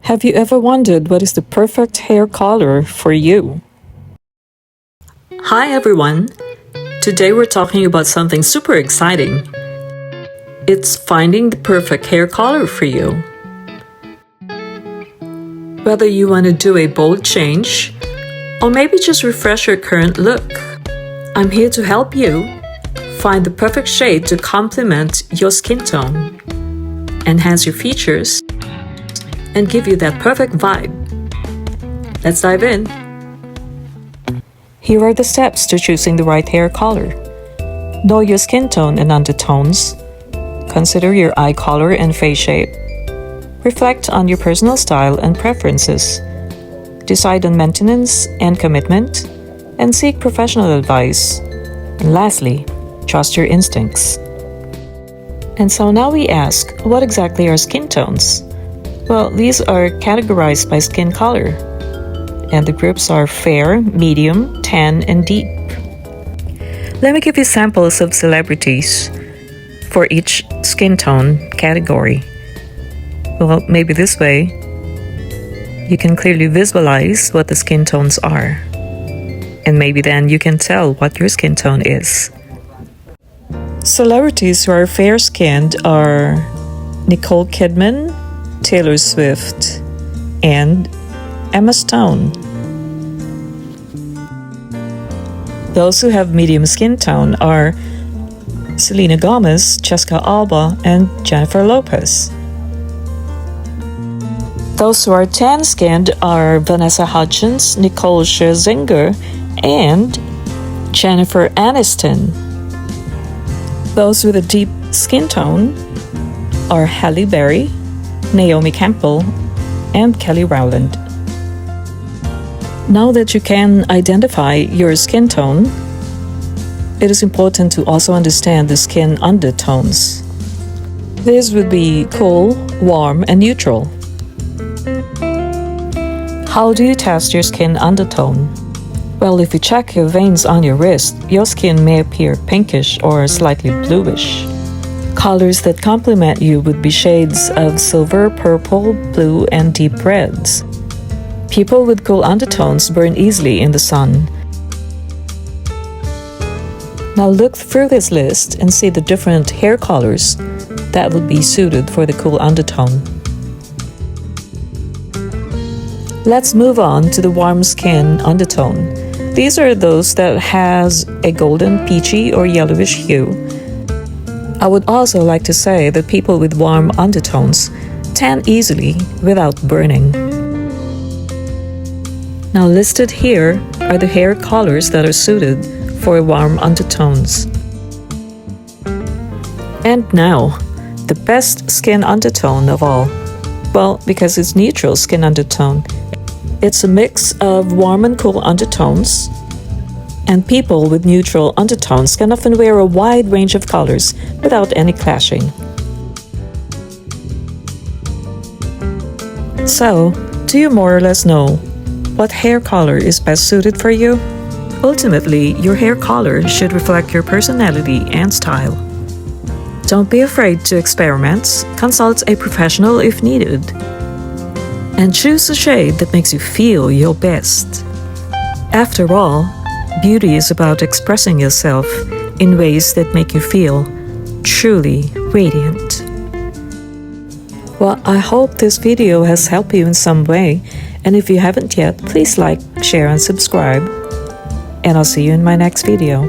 Have you ever wondered what is the perfect hair color for you? Hi everyone! Today we're talking about something super exciting. It's finding the perfect hair color for you. Whether you want to do a bold change or maybe just refresh your current look, I'm here to help you find the perfect shade to complement your skin tone, enhance your features, and give you that perfect vibe. Let's dive in. Here are the steps to choosing the right hair color. Know your skin tone and undertones. Consider your eye color and face shape. Reflect on your personal style and preferences. Decide on maintenance and commitment, and seek professional advice. And lastly, trust your instincts. And so now we ask, what exactly are skin tones? Well, these are categorized by skin color, and the groups are fair, medium, tan, and deep. Let me give you samples of celebrities for each skin tone category. Well, maybe this way, you can clearly visualize what the skin tones are, and maybe then you can tell what your skin tone is. Celebrities who are fair-skinned are Nicole Kidman, Taylor Swift, and Emma Stone. Those who have medium skin tone are Selena Gomez, Jessica Alba, and Jennifer Lopez. Those who are tan-skinned are Vanessa Hudgens, Nicole Scherzinger, and Jennifer Aniston. Those with a deep skin tone are Halle Berry, Naomi Campbell, and Kelly Rowland. Now that you can identify your skin tone, it is important to also understand the skin undertones. These would be cool, warm, and neutral. How do you test your skin undertone? Well, if you check your veins on your wrist, your skin may appear pinkish or slightly bluish. Colors that complement you would be shades of silver, purple, blue, and deep reds. People with cool undertones burn easily in the sun. Now look through this list and see the different hair colors that would be suited for the cool undertone. Let's move on to the warm skin undertone. These are those that has a golden, peachy, or yellowish hue. I would also like to say that people with warm undertones tan easily without burning. Now listed here are the hair colors that are suited for warm undertones. And now, the best skin undertone of all. Well, because it's neutral skin undertone. It's a mix of warm and cool undertones, and people with neutral undertones can often wear a wide range of colors without any clashing. So, do you more or less know what hair color is best suited for you? Ultimately, your hair color should reflect your personality and style. Don't be afraid to experiment, consult a professional if needed, and choose a shade that makes you feel your best. After all, beauty is about expressing yourself in ways that make you feel truly radiant. Well, I hope this video has helped you in some way, and if you haven't yet, please like, share, and subscribe. And I'll see you in my next video.